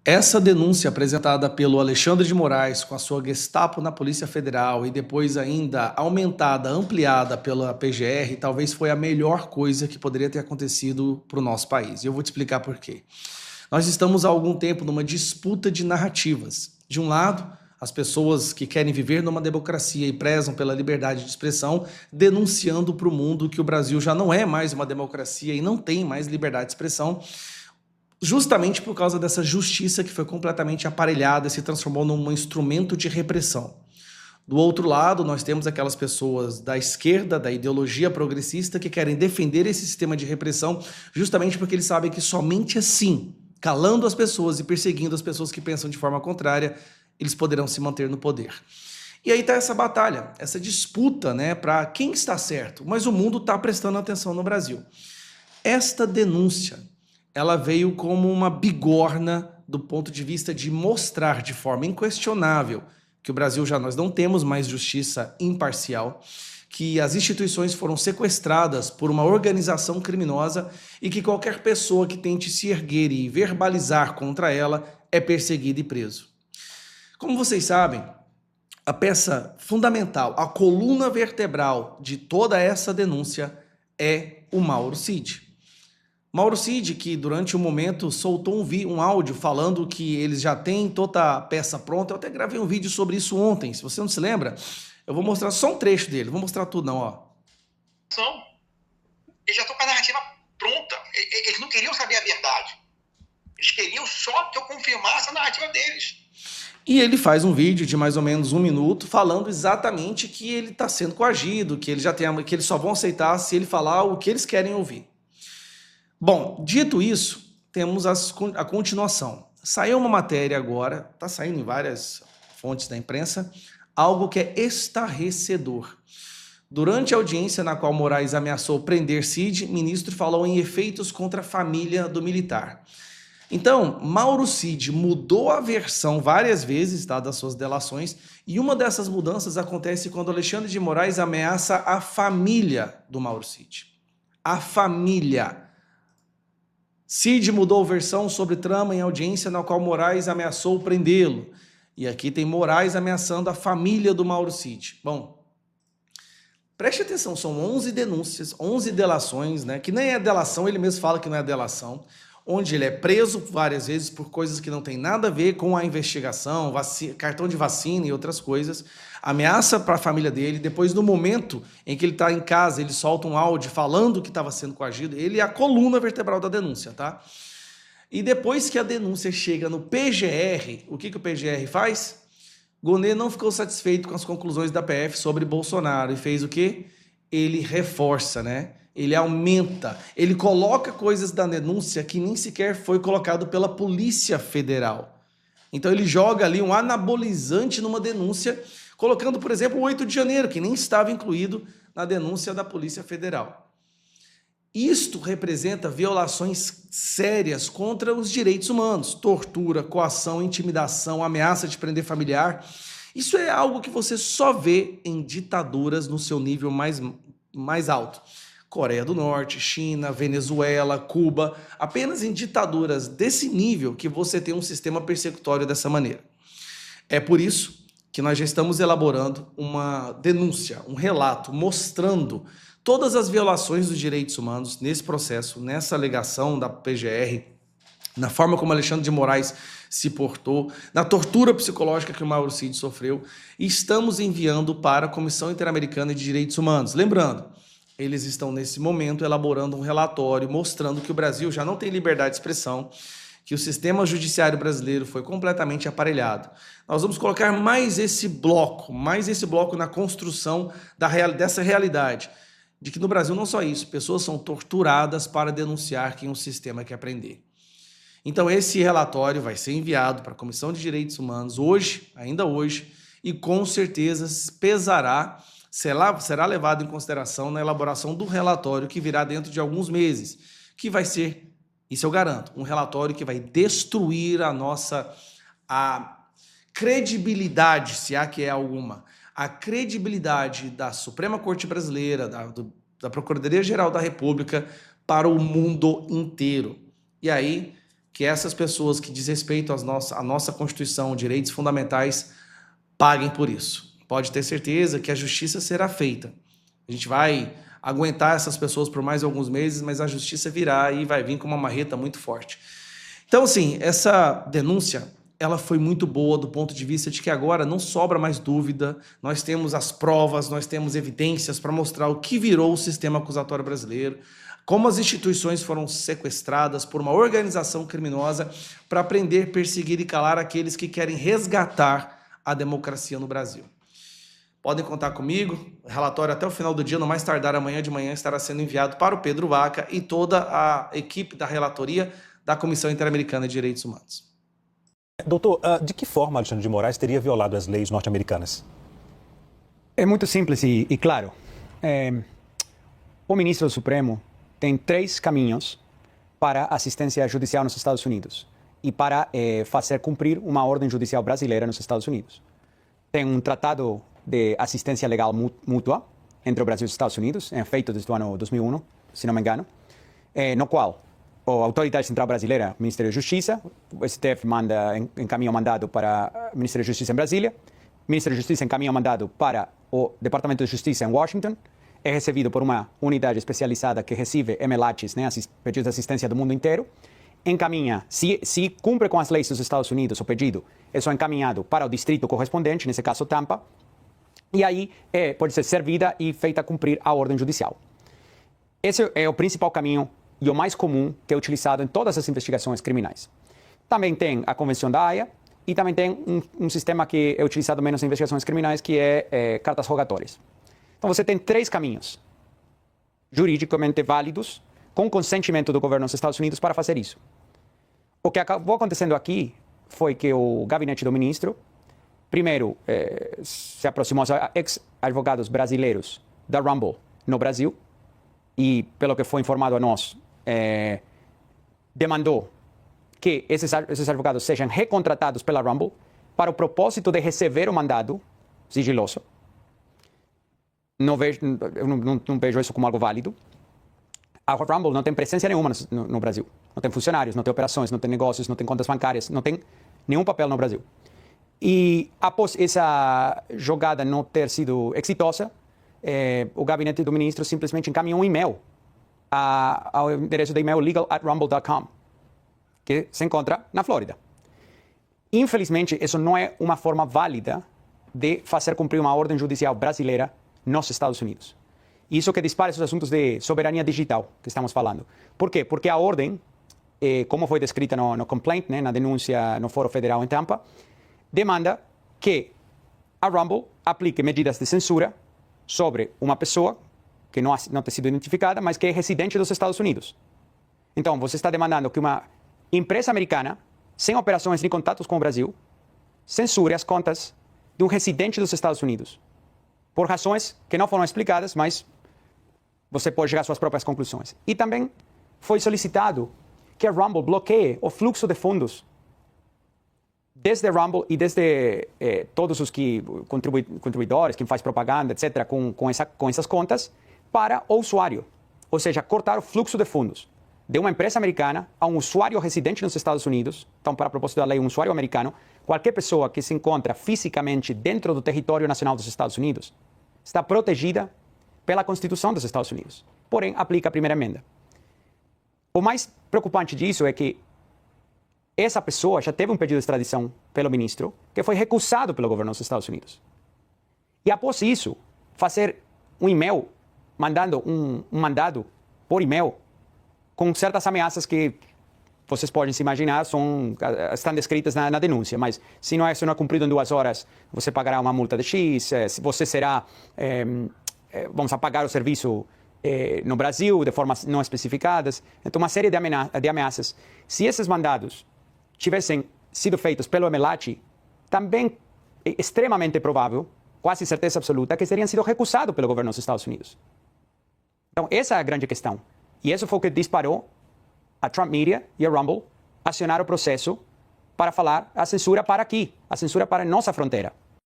Essa denúncia apresentada pelo Alexandre de Moraes com a sua Gestapo na Polícia Federal e depois ainda aumentada, ampliada pela PGR, talvez foi a melhor coisa que poderia ter acontecido para o nosso país. E eu vou te explicar por quê. Nós estamos há algum tempo numa disputa de narrativas. De um lado, as pessoas que querem viver numa democracia e prezam pela liberdade de expressão, denunciando para o mundo que o Brasil já não é mais uma democracia e não tem mais liberdade de expressão, justamente por causa dessa justiça que foi completamente aparelhada e se transformou num instrumento de repressão. Do outro lado, nós temos aquelas pessoas da esquerda, da ideologia progressista, que querem defender esse sistema de repressão justamente porque eles sabem que somente assim, calando as pessoas e perseguindo as pessoas que pensam de forma contrária, eles poderão se manter no poder. E aí está essa batalha, essa disputa, né, para quem está certo, mas o mundo está prestando atenção no Brasil. Esta denúncia, ela veio como uma bigorna do ponto de vista de mostrar de forma inquestionável que o Brasil nós não temos mais justiça imparcial, que as instituições foram sequestradas por uma organização criminosa e que qualquer pessoa que tente se erguer e verbalizar contra ela é perseguido e preso. Como vocês sabem, a peça fundamental, a coluna vertebral de toda essa denúncia é o Mauro Cid. Mauro Cid, que durante um momento soltou um áudio falando que eles já têm toda a peça pronta. Eu até gravei um vídeo sobre isso ontem, se você não se lembra, eu vou mostrar só um trecho dele, vou mostrar tudo não, ó. Eles já estão com a narrativa pronta, eles não queriam saber a verdade, eles queriam só que eu confirmasse a narrativa deles. E ele faz um vídeo de mais ou menos 1 minuto falando exatamente que ele está sendo coagido, que eles só vão aceitar se ele falar o que eles querem ouvir. Bom, dito isso, temos a continuação. Saiu uma matéria agora, está saindo em várias fontes da imprensa, algo que é estarrecedor. Durante a audiência na qual Moraes ameaçou prender Cid, o ministro falou em efeitos contra a família do militar. Então, Mauro Cid mudou a versão várias vezes, tá, das suas delações, e uma dessas mudanças acontece quando Alexandre de Moraes ameaça a família do Mauro Cid. A família. Cid mudou versão sobre trama em audiência na qual Moraes ameaçou prendê-lo. E aqui tem Moraes ameaçando a família do Mauro Cid. Bom, preste atenção, são 11 denúncias, 11 delações, né? Que nem é delação, ele mesmo fala que não é delação, onde ele é preso várias vezes por coisas que não tem nada a ver com a investigação, cartão de vacina e outras coisas, ameaça para a família dele, depois no momento em que ele está em casa, ele solta um áudio falando que estava sendo coagido, ele é a coluna vertebral da denúncia, tá? E depois que a denúncia chega no PGR, o que o PGR faz? Gonê não ficou satisfeito com as conclusões da PF sobre Bolsonaro e fez o quê? Ele reforça, né? Ele aumenta, ele coloca coisas da denúncia que nem sequer foi colocado pela Polícia Federal. Então ele joga ali um anabolizante numa denúncia, colocando, por exemplo, o 8 de janeiro, que nem estava incluído na denúncia da Polícia Federal. Isto representa violações sérias contra os direitos humanos, tortura, coação, intimidação, ameaça de prender familiar. Isso é algo que você só vê em ditaduras no seu nível mais alto. Coreia do Norte, China, Venezuela, Cuba, apenas em ditaduras desse nível que você tem um sistema persecutório dessa maneira. É por isso que nós já estamos elaborando uma denúncia, um relato, mostrando todas as violações dos direitos humanos nesse processo, nessa alegação da PGR, na forma como Alexandre de Moraes se portou, na tortura psicológica que o Mauro Cid sofreu, e estamos enviando para a Comissão Interamericana de Direitos Humanos. Lembrando, eles estão nesse momento elaborando um relatório mostrando que o Brasil já não tem liberdade de expressão, que o sistema judiciário brasileiro foi completamente aparelhado. Nós vamos colocar mais esse bloco na construção dessa realidade, de que no Brasil não só isso, pessoas são torturadas para denunciar que um sistema quer prender. Então esse relatório vai ser enviado para a Comissão de Direitos Humanos hoje, ainda hoje, e com certeza será levado em consideração na elaboração do relatório que virá dentro de alguns meses, que vai ser, isso eu garanto, um relatório que vai destruir a credibilidade, se há que é alguma, a credibilidade da Suprema Corte Brasileira, da Procuradoria-Geral da República para o mundo inteiro. E aí que essas pessoas que desrespeitam a nossa Constituição, direitos fundamentais, paguem por isso. Pode ter certeza que a justiça será feita. A gente vai aguentar essas pessoas por mais alguns meses, mas a justiça virá e vai vir com uma marreta muito forte. Então, assim, essa denúncia, ela foi muito boa do ponto de vista de que agora não sobra mais dúvida, nós temos as provas, nós temos evidências para mostrar o que virou o sistema acusatório brasileiro, como as instituições foram sequestradas por uma organização criminosa para prender, perseguir e calar aqueles que querem resgatar a democracia no Brasil. Podem contar comigo, o relatório até o final do dia, no mais tardar amanhã de manhã, estará sendo enviado para o Pedro Vaca e toda a equipe da relatoria da Comissão Interamericana de Direitos Humanos. Doutor, de que forma Alexandre de Moraes teria violado as leis norte-americanas? É muito simples e claro. O ministro do Supremo tem 3 caminhos para assistência judicial nos Estados Unidos e para fazer cumprir uma ordem judicial brasileira nos Estados Unidos. Tem um tratado de assistência legal mútua entre o Brasil e os Estados Unidos, feito desde o ano 2001, se não me engano, no qual a Autoridade Central Brasileira, o Ministério da Justiça, o STF encaminha o mandado para o Ministério da Justiça em Brasília, o Ministério da Justiça encaminha o mandado para o Departamento de Justiça em Washington, é recebido por uma unidade especializada que recebe MLATs, pedidos de assistência do mundo inteiro, encaminha, se cumpre com as leis dos Estados Unidos o pedido, é só encaminhado para o distrito correspondente, nesse caso Tampa, e aí pode ser servida e feita cumprir a ordem judicial. Esse é o principal caminho e o mais comum que é utilizado em todas as investigações criminais. Também tem a Convenção da Haia e também tem um sistema que é utilizado menos em investigações criminais, que é cartas rogatórias. Então você tem 3 caminhos juridicamente válidos com consentimento do governo dos Estados Unidos para fazer isso. O que acabou acontecendo aqui foi que o gabinete do ministro, primeiro, se aproximou a ex-advogados brasileiros da Rumble no Brasil e, pelo que foi informado a nós, demandou que esses advogados sejam recontratados pela Rumble para o propósito de receber o mandado sigiloso. Não vejo isso como algo válido. A Rumble não tem presença nenhuma no Brasil. Não tem funcionários, não tem operações, não tem negócios, não tem contas bancárias, não tem nenhum papel no Brasil. E após essa jogada não ter sido exitosa, o gabinete do ministro simplesmente encaminhou um e-mail ao endereço de e-mail legal@rumble.com, que se encontra na Flórida. Infelizmente, isso não é uma forma válida de fazer cumprir uma ordem judicial brasileira nos Estados Unidos. Isso que dispara esses assuntos de soberania digital que estamos falando. Por quê? Porque a ordem, como foi descrita no complaint, na denúncia no Foro Federal em Tampa, demanda que a Rumble aplique medidas de censura sobre uma pessoa que não tem sido identificada, mas que é residente dos Estados Unidos. Então, você está demandando que uma empresa americana, sem operações nem contatos com o Brasil, censure as contas de um residente dos Estados Unidos, por razões que não foram explicadas, mas você pode chegar às suas próprias conclusões. E também foi solicitado que a Rumble bloqueie o fluxo de fundos desde a Rumble e desde todos os contribuidores, quem faz propaganda, etc., com essas contas, para o usuário. Ou seja, cortar o fluxo de fundos de uma empresa americana a um usuário residente nos Estados Unidos. Então, para propósito da lei, um usuário americano, qualquer pessoa que se encontra fisicamente dentro do território nacional dos Estados Unidos, está protegida pela Constituição dos Estados Unidos. Porém, aplica a primeira emenda. O mais preocupante disso é que essa pessoa já teve um pedido de extradição pelo ministro, que foi recusado pelo governo dos Estados Unidos. E após isso, fazer um e-mail, mandando um mandado por e-mail, com certas ameaças que vocês podem se imaginar, estão descritas na denúncia, mas se não é cumprido em 2 horas, você pagará uma multa de X, você será, vamos apagar o serviço no Brasil de formas não especificadas. Então, uma série de ameaças. Se esses mandados tivessem sido feitos pelo MLAT, também é extremamente provável, quase certeza absoluta, que teriam sido recusados pelo governo dos Estados Unidos. Então, essa é a grande questão. E isso foi o que disparou a Trump Media e a Rumble acionar o processo para falar a censura para aqui, a censura para a nossa fronteira.